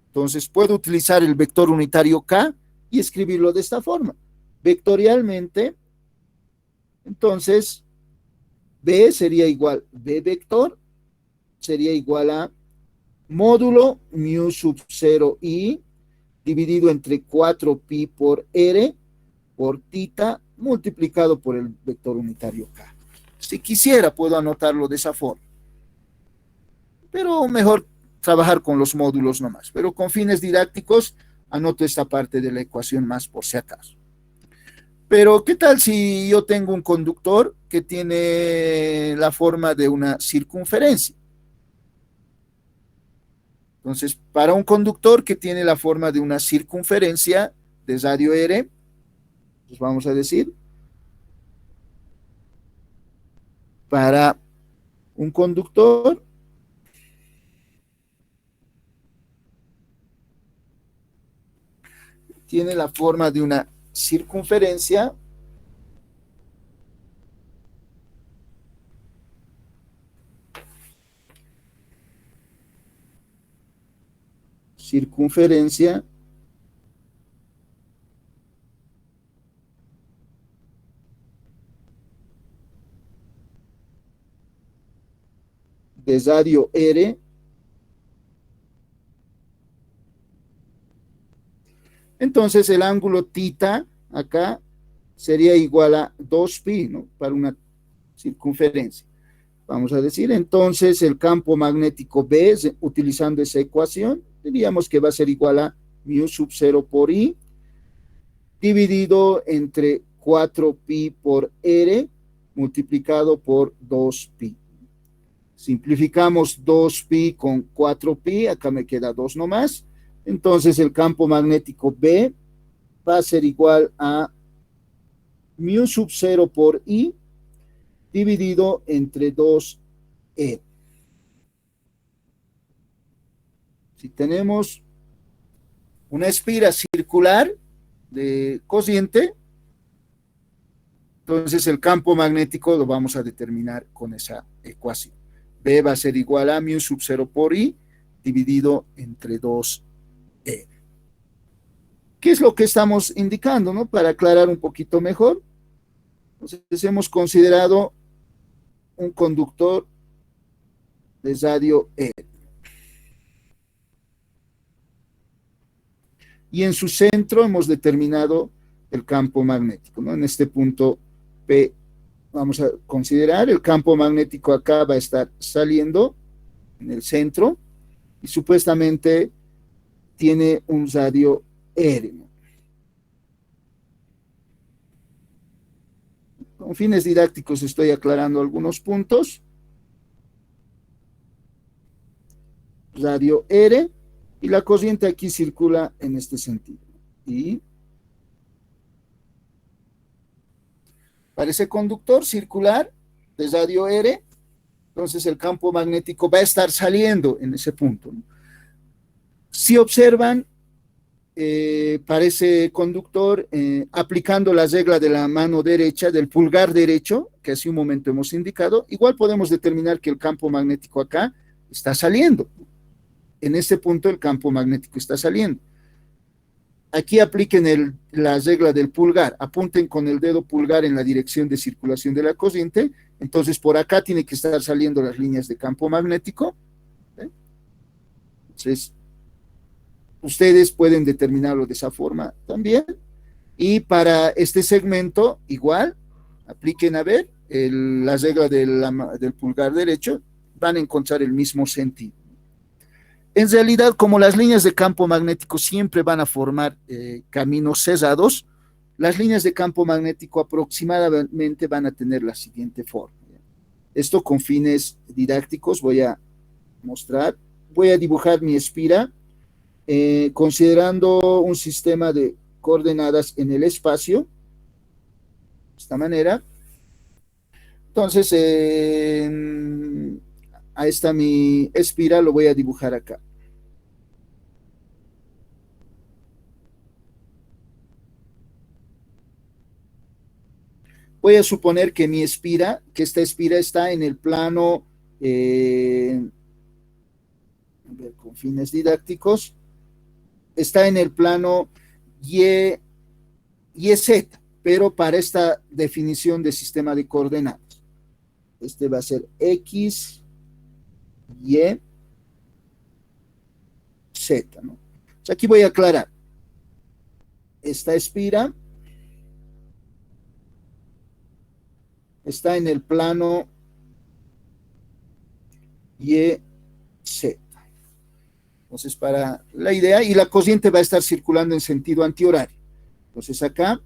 entonces puedo utilizar el vector unitario K y escribirlo de esta forma. Vectorialmente, entonces, B sería igual, B vector sería igual a módulo mu sub 0 I dividido entre 4pi por R por θ multiplicado por el vector unitario K. Si quisiera, puedo anotarlo de esa forma. Pero mejor trabajar con los módulos nomás. Pero con fines didácticos, anoto esta parte de la ecuación más por si acaso. Pero, ¿qué tal si yo tengo un conductor que tiene la forma de una circunferencia? Entonces, para un conductor que tiene la forma de una circunferencia de radio R, pues vamos a decir, para un conductor tiene la forma de una circunferencia de radio R. Entonces el ángulo θ acá sería igual a 2pi, ¿no? Para una circunferencia. Vamos a decir, entonces el campo magnético B, utilizando esa ecuación, diríamos que va a ser igual a mu sub 0 por I, dividido entre 4pi por R, multiplicado por 2pi. Simplificamos 2pi con 4pi, acá me queda 2 nomás. Entonces el campo magnético B va a ser igual a mu sub 0 por I dividido entre 2E. Si tenemos una espira circular de cociente, entonces el campo magnético lo vamos a determinar con esa ecuación. B va a ser igual a mu sub 0 por I dividido entre 2E. ¿Qué es lo que estamos indicando, no? Para aclarar un poquito mejor. Entonces hemos considerado un conductor de radio E. Y en su centro hemos determinado el campo magnético, ¿no? En este punto P vamos a considerar el campo magnético acá va a estar saliendo en el centro y supuestamente tiene un radio R, ¿no? Con fines didácticos estoy aclarando algunos puntos. Radio R, y la corriente aquí circula en este sentido. Y para ese conductor circular de radio R, entonces el campo magnético va a estar saliendo en ese punto, ¿no? Si observan, para ese conductor, aplicando la regla de la mano derecha, del pulgar derecho, que hace un momento hemos indicado, igual podemos determinar que el campo magnético acá está saliendo. En este punto el campo magnético está saliendo. Aquí apliquen la regla del pulgar, apunten con el dedo pulgar en la dirección de circulación de la corriente, entonces por acá tiene que estar saliendo las líneas de campo magnético. Entonces, ustedes pueden determinarlo de esa forma también. Y para este segmento, igual, apliquen a ver la regla del pulgar derecho, van a encontrar el mismo sentido. En realidad, como las líneas de campo magnético siempre van a formar caminos cerrados, las líneas de campo magnético aproximadamente van a tener la siguiente forma. Esto con fines didácticos voy a mostrar. Voy a dibujar mi espira considerando un sistema de coordenadas en el espacio, de esta manera. Entonces, ahí está mi espira, lo voy a dibujar acá. Voy a suponer que esta espira está en el plano, con fines didácticos, está en el plano YZ, pero para esta definición de sistema de coordenadas. Este va a ser X, Y, Z, ¿no? O sea, aquí voy a aclarar. Esta espira está en el plano YZ. Entonces, para la idea, y la corriente va a estar circulando en sentido antihorario. Entonces, acá,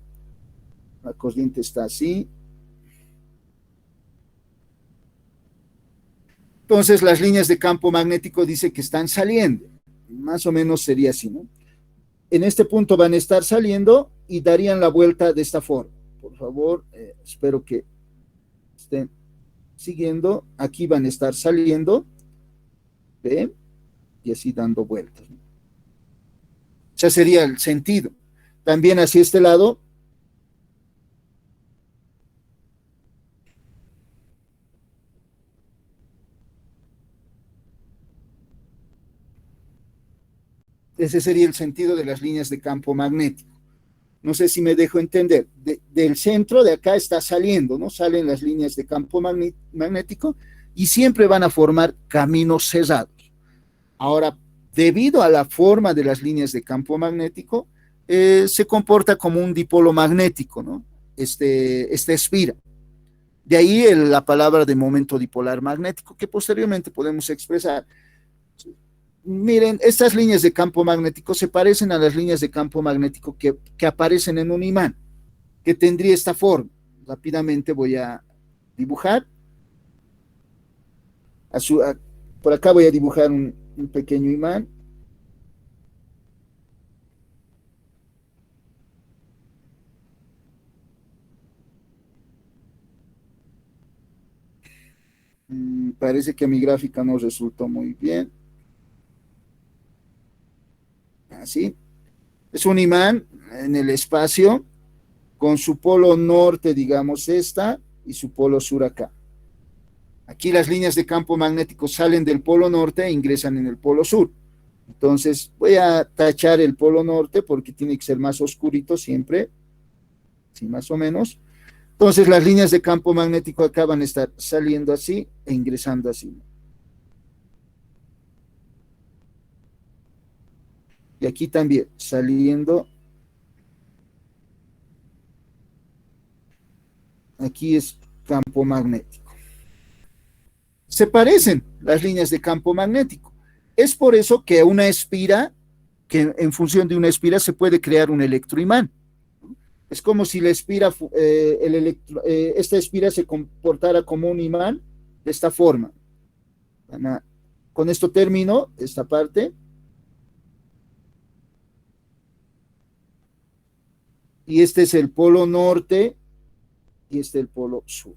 la corriente está así. Entonces, las líneas de campo magnético dice que están saliendo. Más o menos sería así, ¿no? En este punto van a estar saliendo y darían la vuelta de esta forma. Por favor, espero que estén siguiendo. Aquí van a estar saliendo, ¿ve? Y así dando vueltas, ¿no? Ese sería el sentido. También hacia este lado, ese sería el sentido de las líneas de campo magnético. No sé si me dejo entender. Del centro de acá está saliendo, ¿no? Salen las líneas de campo magnético y siempre van a formar caminos cerrados. Ahora, debido a la forma de las líneas de campo magnético, se comporta como un dipolo magnético, ¿no? Esta espira. De ahí la palabra de momento dipolar magnético, que posteriormente podemos expresar. Miren, estas líneas de campo magnético se parecen a las líneas de campo magnético que aparecen en un imán, que tendría esta forma. Rápidamente voy a dibujar. Por acá voy a dibujar un pequeño imán. Parece que mi gráfica no resultó muy bien. Así. Es un imán en el espacio con su polo norte, digamos, esta, y su polo sur acá. Aquí las líneas de campo magnético salen del polo norte e ingresan en el polo sur. Entonces voy a tachar el polo norte porque tiene que ser más oscurito siempre, sí, más o menos. Entonces las líneas de campo magnético acá van a estar saliendo así e ingresando así. Y aquí también saliendo. Aquí es campo magnético. Se parecen las líneas de campo magnético. Es por eso que una espira, que en función de una espira se puede crear un electroimán. Es como si la espira, esta espira se comportara como un imán de esta forma. Con esto termino esta parte. Y este es el polo norte y este es el polo sur.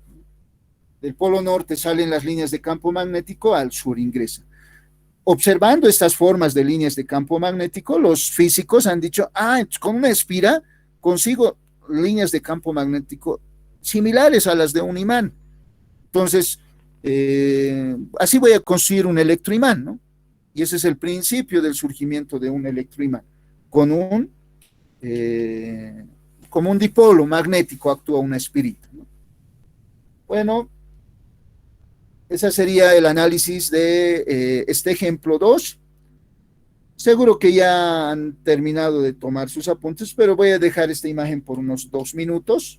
Del polo norte salen las líneas de campo magnético, al sur ingresan. Observando estas formas de líneas de campo magnético, los físicos han dicho, con una espira consigo líneas de campo magnético similares a las de un imán. Entonces, así voy a construir un electroimán, ¿no? Y ese es el principio del surgimiento de un electroimán. Como un dipolo magnético actúa una espirita, ¿no? Bueno, ese sería el análisis de este ejemplo 2. Seguro que ya han terminado de tomar sus apuntes, pero voy a dejar esta imagen por unos 2 minutos